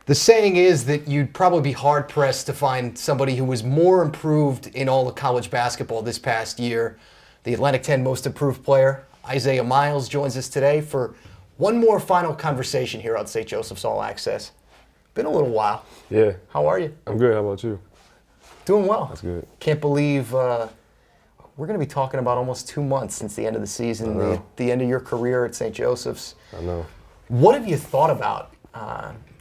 The saying is that you'd probably be hard pressed to find somebody who was more improved in all of college basketball this past year. The Atlantic 10 most improved player, Isaiah Miles, joins us today for one more final conversation here on St. Joseph's All Access. Been a little while. Yeah. How are you? I'm good. How about you? Doing well. That's good. Can't believe we're going to be talking about almost 2 months since the end of the season, the end of your career at St. Joseph's. I know. What have you thought about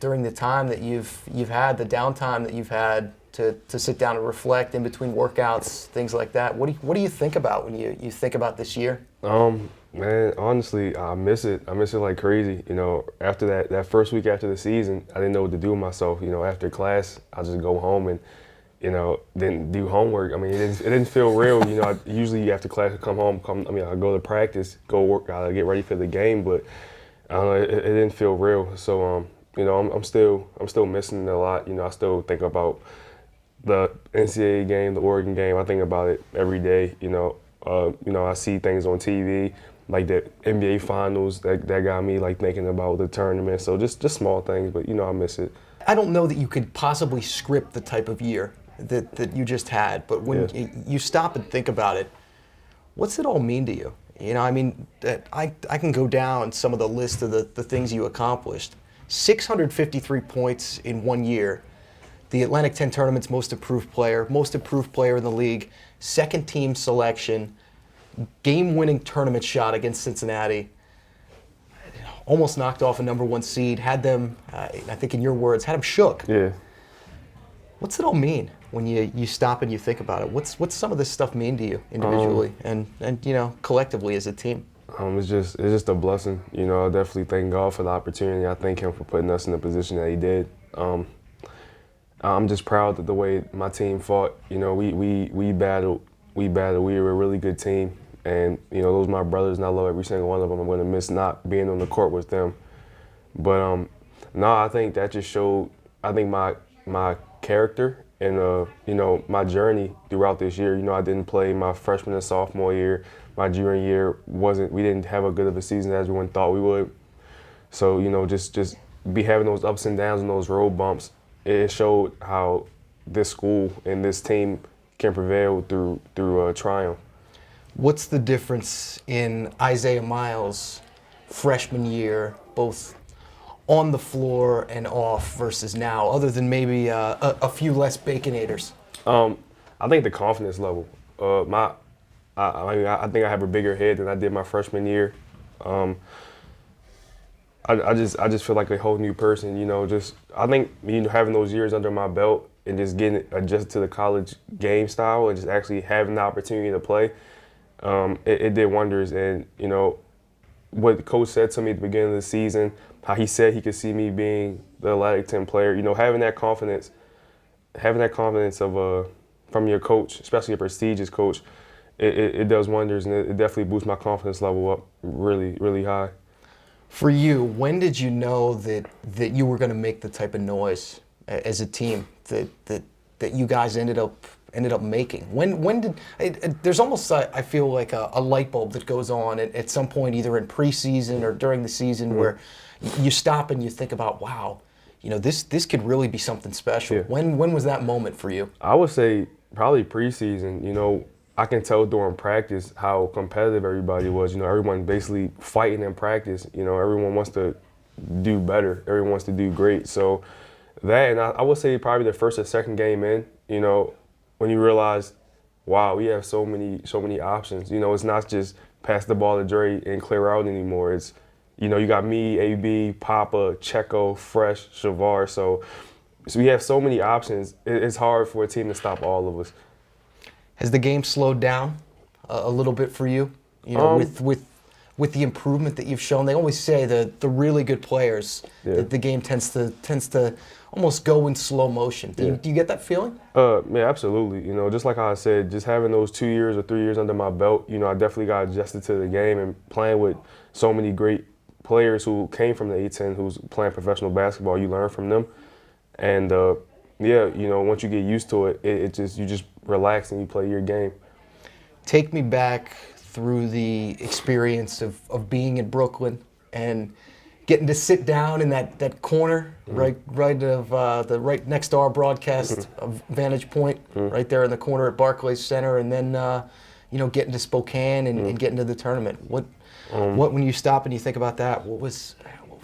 during the time that you've had, the downtime that you've had to sit down and reflect in between workouts, things like that? What do you think about when you think about this year? Man, honestly, I miss it. I miss it like crazy. You know, after that first week after the season, I didn't know what to do with myself. You know, after class, I just go home and, you know, didn't do homework. I mean, it didn't feel real. You know, usually after class, I come home. I go to practice, go work, I get ready for the game, but I don't know, it didn't feel real. So, you know, I'm still missing it a lot. You know, I still think about the NCAA game, the Oregon game. I think about it every day. You know, I see things on TV like the NBA Finals that got me like thinking about the tournament. So just small things, but you know, I miss it. I don't know that you could possibly script the type of year that you just had, but when you stop and think about it, what's it all mean to you? You know, I mean, I can go down some of the list of the things you accomplished. 653 points in 1 year. The Atlantic 10 tournament's most improved player in the league, second team selection, game-winning tournament shot against Cincinnati. Almost knocked off a number one seed, had them, I think in your words, had them shook. Yeah. What's it all mean when you stop and you think about it? What's some of this stuff mean to you individually and you know, collectively as a team? It's just a blessing. You know, I definitely thank God for the opportunity. I thank Him for putting us in the position that He did. I'm just proud that the way my team fought. You know, we battled. We were a really good team, and you know, those are my brothers, and I love every single one of them. I'm going to miss not being on the court with them, but no, I think that just showed. I think my character and you know, my journey throughout this year. You know, I didn't play my freshman and sophomore year. My junior year we didn't have a good of a season as everyone thought we would. So you know, just be having those ups and downs and those road bumps. It showed how this school and this team can prevail through triumph. What's the difference in Isaiah Miles' freshman year, both on the floor and off, versus now, other than maybe a few less Baconators? I think the confidence level. I think I have a bigger head than I did my freshman year. I just feel like a whole new person. You know, I think, you know, having those years under my belt and just getting adjusted to the college game style and just actually having the opportunity to play, it did wonders. And you know, what the coach said to me at the beginning of the season, how he said he could see me being the Atlantic 10 player. You know, having that confidence of from your coach, especially a prestigious coach, it does wonders, and it definitely boosts my confidence level up really, really high. For you, when did you know that you were going to make the type of noise as a team that you guys ended up making? When did there's almost I feel like a light bulb that goes on at some point, either in preseason or during the season, where you stop and you think about, wow, you know, this could really be something special. Yeah. When was that moment for you? I would say probably preseason. You know, I can tell during practice how competitive everybody was. You know, everyone basically fighting in practice. You know, everyone wants to do better. Everyone wants to do great. So that, and I would say probably the first or second game in, you know, when you realize, wow, we have so many options. You know, it's not just pass the ball to Dre and clear out anymore. It's, you know, you got me, AB, Papa, Checo, Fresh, Shavar. So we have so many options. It's hard for a team to stop all of us. Has the game slowed down a little bit for you? You know, with the improvement that you've shown. They always say the really good players, that the game tends to almost go in slow motion. Do you get that feeling? Yeah, absolutely. You know, just like how I said, just having those 2 years or 3 years under my belt, you know, I definitely got adjusted to the game, and playing with so many great players who came from the A-10, who's playing professional basketball. You learn from them, and yeah, you know, once you get used to it, you just relax and you play your game. Take me back through the experience of being in Brooklyn and getting to sit down in that corner, right right next to our broadcast vantage point, right there in the corner at Barclays Center, and then getting to Spokane and getting to the tournament. What when you stop and you think about that, what was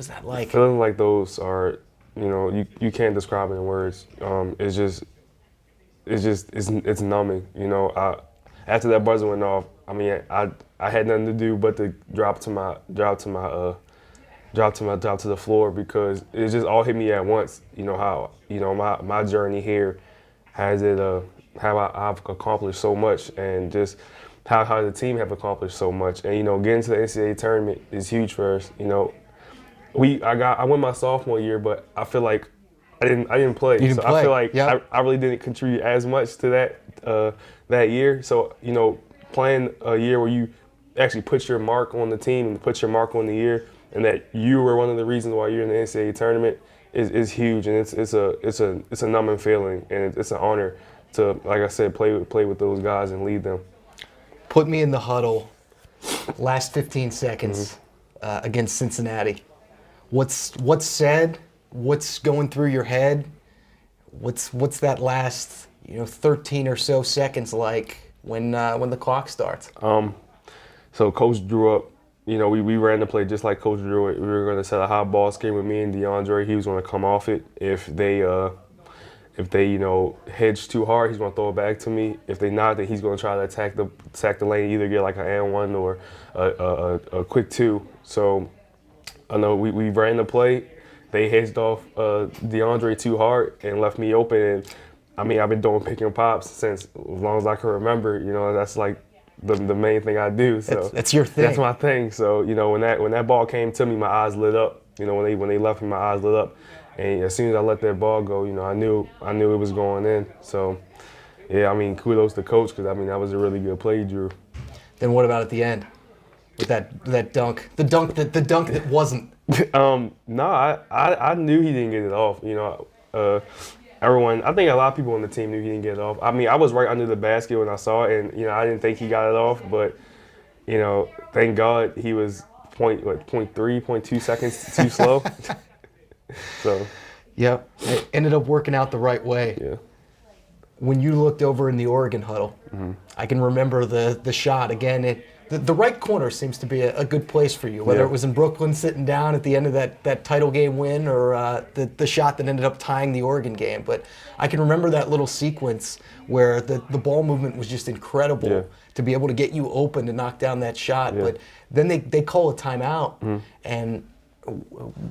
that like? Feeling like those are, you can't describe it in words. It's numbing. After that buzzer went off, I mean, I had nothing to do but to drop to the floor because it just all hit me at once. How my journey here has it how I've accomplished so much and just how the team have accomplished so much. And getting to the NCAA tournament is huge for us. I won my sophomore year, but I feel like I didn't play. You didn't so play. I feel like Yep. I really didn't contribute as much to that year. So playing a year where you actually put your mark on the team and put your mark on the year, and that you were one of the reasons why you're in the NCAA tournament is huge, and it's a numbing feeling, and it's an honor to, like I said, play with those guys and lead them. Put me in the huddle. Last 15 seconds against Cincinnati. What's said? What's going through your head? What's that last 13 or so seconds like when the clock starts? So Coach drew up. We ran the play just like Coach drew it. We were going to set a high ball scheme with me and DeAndre. He was going to come off it. If they hedge too hard, he's going to throw it back to me. If they not, then he's going to try to attack the lane, either get like an and one or a quick two. So I know we ran the play. They hedged off DeAndre too hard and left me open. And I mean, I've been doing pick and pops since as long as I can remember. That's like the main thing I do. So that's your thing. That's my thing. So when that ball came to me, my eyes lit up. When they left me, my eyes lit up. And as soon as I let that ball go, I knew it was going in. So yeah, I mean, kudos to Coach because that was a really good play he drew. Then what about at the end with that dunk? The dunk that wasn't. No, I knew he didn't get it off. Everyone, I think a lot of people on the team knew he didn't get it off. I mean, I was right under the basket when I saw it, and I didn't think he got it off. But thank God he was 0.2 seconds too slow. So. Yep, it ended up working out the right way. Yeah. When you looked over in the Oregon huddle, I can remember the shot again. The right corner seems to be a good place for you, whether it was in Brooklyn sitting down at the end of that title game win or the shot that ended up tying the Oregon game. But I can remember that little sequence where the ball movement was just incredible to be able to get you open to knock down that shot. Yeah. But then they call a timeout, and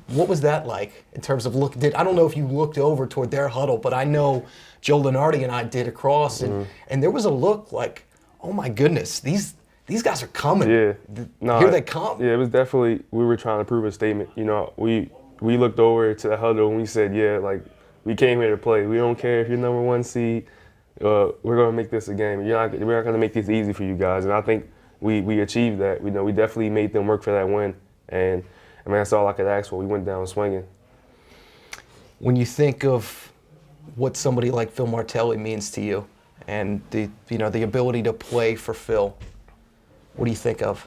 what was that like in terms of I don't know if you looked over toward their huddle, but I know Joe Lunardi and I did across, and there was a look like, oh my goodness, these guys are coming. Yeah. Here they come. Yeah, it was definitely, we were trying to prove a statement. We looked over to the huddle and we said, we came here to play. We don't care if you're number one seed. We're going to make this a game. We're not going to make this easy for you guys. And I think we achieved that. We definitely made them work for that win. And that's all I could ask for. We went down swinging. When you think of what somebody like Phil Martelli means to you and the ability to play for Phil, what do you think of?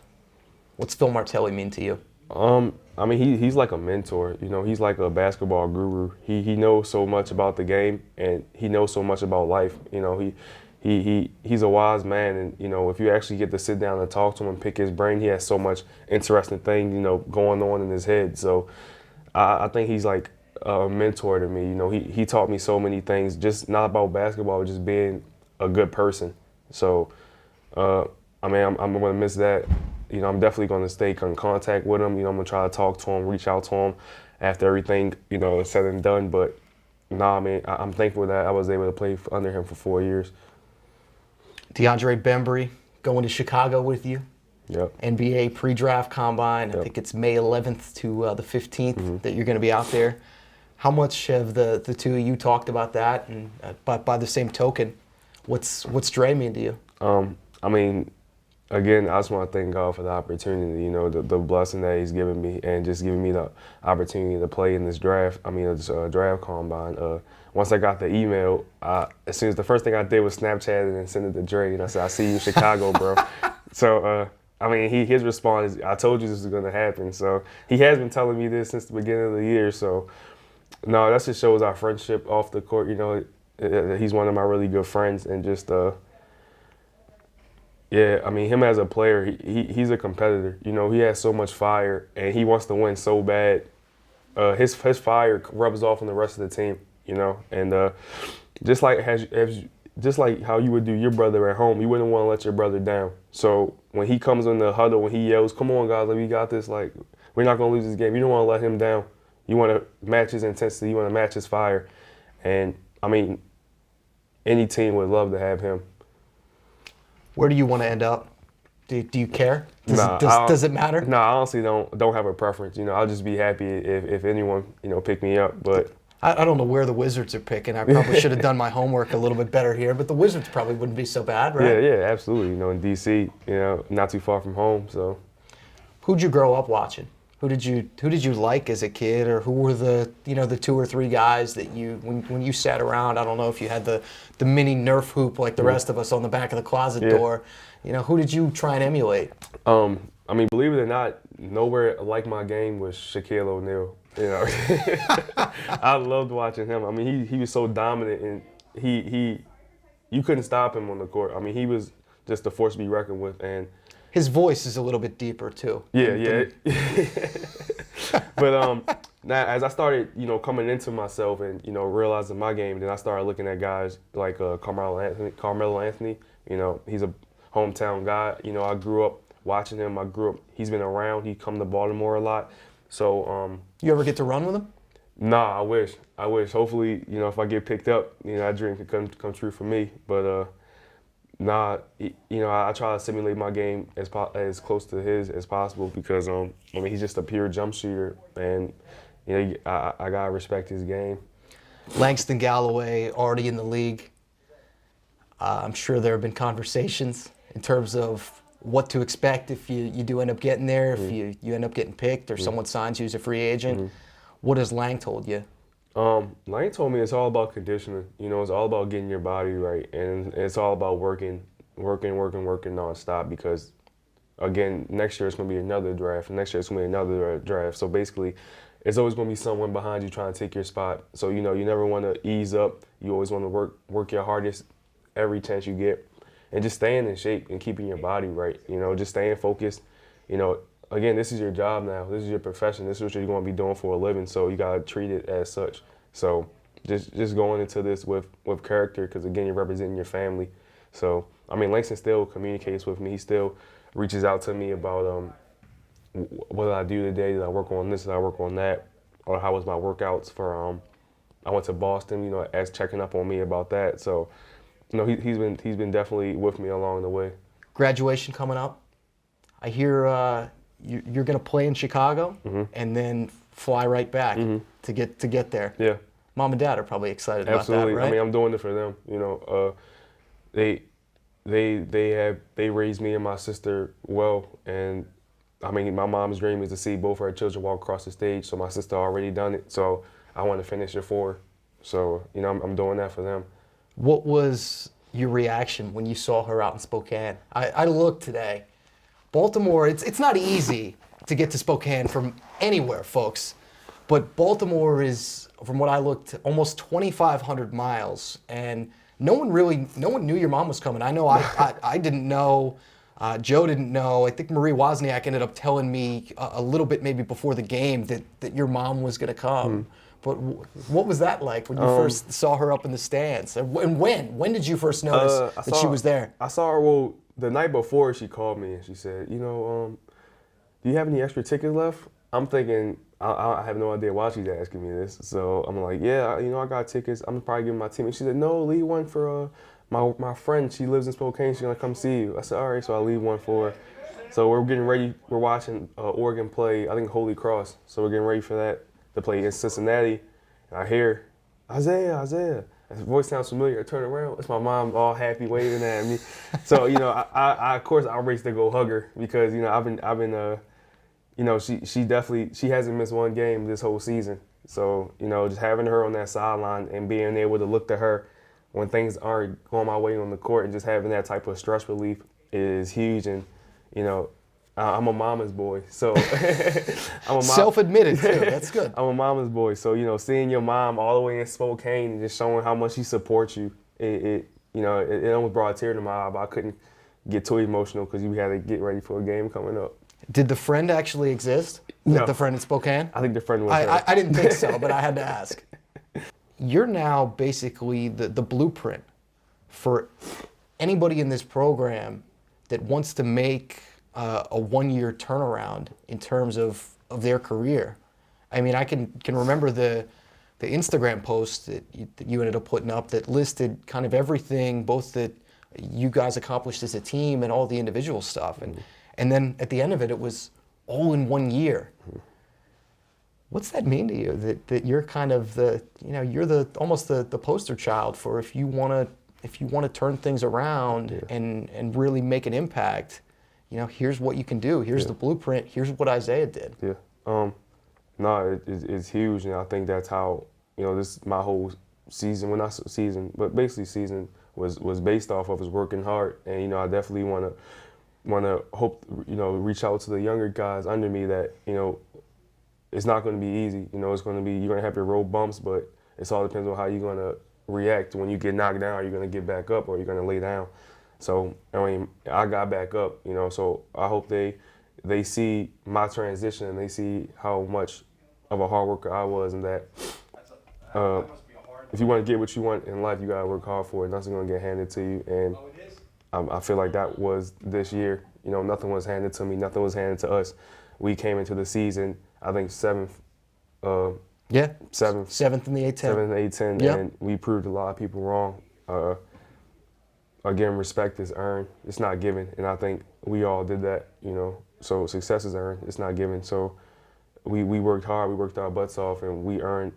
What's Phil Martelli mean to you? I mean, he's like a mentor. He's like a basketball guru. He knows so much about the game, and he knows so much about life. He's a wise man, and if you actually get to sit down and talk to him and pick his brain, he has so much interesting things going on in his head. So I think he's like a mentor to me. He taught me so many things, just not about basketball, but just being a good person. So I'm going to miss that. I'm definitely going to stay in contact with him. I'm going to try to talk to him, reach out to him after everything, is said and done. But I'm thankful that I was able to play under him for 4 years. DeAndre Bembry going to Chicago with you. Yep. NBA pre-draft combine. Yep. I think it's May 11th to the 15th that you're going to be out there. How much have the two of you talked about that? And by the same token, what's Dre mean to you? Again, I just want to thank God for the opportunity, the blessing that he's given me and just giving me the opportunity to play in this draft, this draft combine. Once I got the email, as soon as the first thing I did was Snapchat and then send it to Dre, and I said, I see you in Chicago, bro. So I mean, his response is, "I told you this was going to happen." So he has been telling me this since the beginning of the year. So no, that just shows our friendship off the court. You know, he's one of my really good friends, and just yeah, I mean, him as a player, he's a competitor. You know, he has so much fire, and he wants to win so bad. His fire rubs off on the rest of the team. You know, and just like just like how you would do your brother at home, you wouldn't want to let your brother down. So when he comes in the huddle, when he yells, "Come on, guys, like, we got this. Like, we're not gonna lose this game." You don't want to let him down. You want to match his intensity. You want to match his fire. And I mean, any team would love to have him. Where do you want to end up? Do you care? Does it matter? No, I honestly don't have a preference. You know, I'll just be happy if anyone, you know, pick me up. But I don't know where the Wizards are picking. I probably should have done my homework a little bit better here, but the Wizards probably wouldn't be so bad, right? yeah, absolutely. You know, in DC, you know, not too far from home. So Who'd you grow up watching? Who did you like as a kid, or who were the 2 or 3 guys that you when you sat around? I don't know if you had the mini Nerf hoop like the rest of us on the back of the closet door. You know, who did you try and emulate? I mean, believe it or not, nowhere like my game was Shaquille O'Neal. You know, I loved watching him. I mean, he was so dominant, and you couldn't stop him on the court. I mean, he was just a force to be reckoned with, and His voice is a little bit deeper too. yeah. But now as I started, you know, coming into myself and, you know, realizing my game, then I started looking at guys like Carmelo Anthony. You know, he's a hometown guy. You know, I grew up watching him. He's been around. He come to Baltimore a lot. So You ever get to run with him? nah, I wish. Hopefully, you know, if I get picked up, you know, that dream could come true for me. But nah, you know, I try to simulate my game as close to his as possible because I mean, he's just a pure jump shooter, and you know, I gotta respect his game. Langston Galloway already in the league. I'm sure there have been conversations in terms of what to expect if you do end up getting there, if you end up getting picked or someone signs you as a free agent. What has Lang told you? Lang told me it's all about conditioning. You know, it's all about getting your body right, and it's all about working nonstop. Because, again, next year it's gonna be another draft. Next year it's gonna be another draft. So basically, it's always gonna be someone behind you trying to take your spot. So you know, you never want to ease up. You always want to work your hardest every chance you get, and just staying in shape and keeping your body right. You know, just staying focused. You know, again, this is your job now. This is your profession. This is what you're going to be doing for a living. So you got to treat it as such. So just going into this with character, because again, you're representing your family. So I mean, Langston still communicates with me. He still reaches out to me about what did I do today? Did I work on this? Did I work on that? Or how was my workouts for? I went to Boston. You know, as checking up on me about that. So you know, he's been definitely with me along the way. Graduation coming up. I hear you're going to play in Chicago and then fly right back to get there. Yeah. Mom and Dad are probably excited Absolutely. about that, right? I mean, I'm doing it for them. You know, they raised me and my sister well, and I mean, my mom's dream is to see both her children walk across the stage. So my sister already done it. So I want to finish it for her. So you know, I'm doing that for them. What was your reaction when you saw her out in Spokane? I looked today. Baltimore, it's not easy to get to Spokane from anywhere, folks. But Baltimore is, from what I looked, almost 2,500 miles. And no one knew your mom was coming. I know I didn't know. Joe didn't know. I think Marie Wozniak ended up telling me a little bit maybe before the game that your mom was going to come. But what was that like when you first saw her up in the stands? And when did you first notice that she was there? I saw her, well, the night before she called me and she said, you know, do you have any extra tickets left? I'm thinking, I have no idea why she's asking me this. So I'm like, yeah, you know, I got tickets. I'm probably giving my team. And she said, no, leave one for my friend. She lives in Spokane. She's going to come see you. I said, all right, so I'll leave one for her. So we're getting ready. We're watching Oregon play, I think, Holy Cross. So we're getting ready for that to play in Cincinnati. And I hear, Isaiah. His voice sounds familiar. I turn around. It's my mom all happy waving at me. So, you know, I of course, I'll race to go hug her because, you know, I've been you know, she hasn't missed one game this whole season. So, you know, just having her on that sideline and being able to look to her when things aren't going my way on the court and just having that type of stress relief is huge. And, you know, I'm a mama's boy, so I'm a Self-admitted too. That's good. I'm a mama's boy, so you know, seeing your mom all the way in Spokane and just showing how much she supports you, it almost brought a tear to my eye. But I couldn't get too emotional because you had to get ready for a game coming up. Did the friend actually exist? No. The friend in Spokane? I think the friend was her. I didn't think so, but I had to ask. You're now basically the blueprint for anybody in this program that wants to make a one-year turnaround in terms of their career. I mean, I can remember the Instagram post that you ended up putting up that listed kind of everything, both that you guys accomplished as a team and all the individual stuff. And then at the end of it, it was all in 1 year. What's that mean to you? That you're kind of you're almost the poster child for if you want to turn things around and really make an impact, here's what you can do. Here's the blueprint. Here's what Isaiah did. Yeah. No, it's huge, and I think that's how my whole season, well, not season, but basically season was based off of is working hard, and I definitely want to hope reach out to the younger guys under me that it's not going to be easy. It's going to be, you're going to have your road bumps, but it all depends on how you're going to react when you get knocked down. Are you going to get back up or are you going to lay down? So, I got back up, so I hope they see my transition and they see how much of a hard worker I was, and that if you want to get what you want in life, you got to work hard for it. Nothing's going to get handed to you. And I feel like that was this year. Nothing was handed to me. Nothing was handed to us. We came into the season, I think, seventh. Seventh in the A-10. 7, 8, 10, and we proved a lot of people wrong. Again, respect is earned. It's not given, and I think we all did that. So success is earned. It's not given. So we worked hard. We worked our butts off, and we earned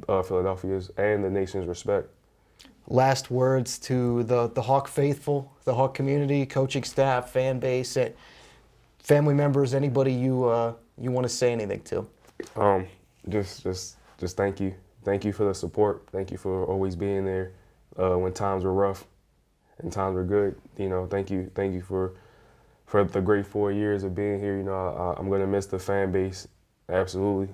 Philadelphia's and the nation's respect. Last words to the Hawk faithful, the Hawk community, coaching staff, fan base, family members, anybody you want to say anything to? Just thank you. Thank you for the support. Thank you for always being there when times were rough and times were good. Thank you for the great 4 years of being here. I'm gonna miss the fan base, absolutely.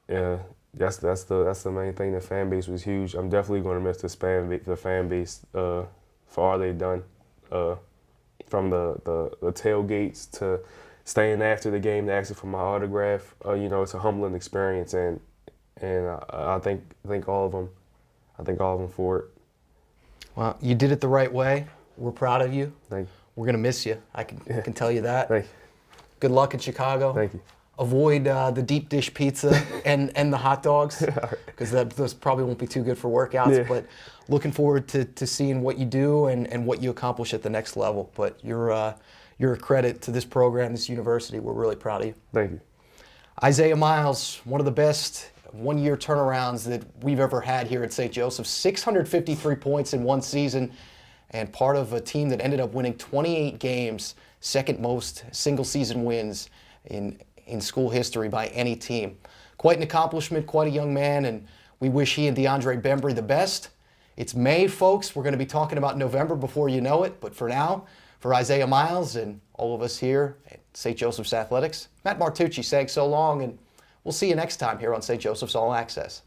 Yeah, that's the main thing. The fan base was huge. I'm definitely gonna miss the fan base for all they've done, from the tailgates to staying after the game to asking for my autograph. It's a humbling experience, and I thank all of them. I thank all of them for it. Well, you did it the right way. We're proud of you. Thank you. We're gonna miss you. I can tell you that. Thank you. Good luck in Chicago. Thank you. Avoid the deep dish pizza and the hot dogs, because those probably won't be too good for workouts. Yeah. But looking forward to seeing what you do and what you accomplish at the next level. But you're a credit to this program, this university. We're really proud of you. Thank you. Isaiah Miles, one of the best one-year turnarounds that we've ever had here at St. Joseph. 653 points in one season, and part of a team that ended up winning 28 games, second most single-season wins in school history by any team. Quite an accomplishment, quite a young man, and we wish he and DeAndre Bembry the best. It's May, folks. We're going to be talking about November before you know it, but for now, for Isaiah Miles and all of us here at St. Joseph's Athletics, Matt Martucci saying so long, and we'll see you next time here on St. Joseph's All Access.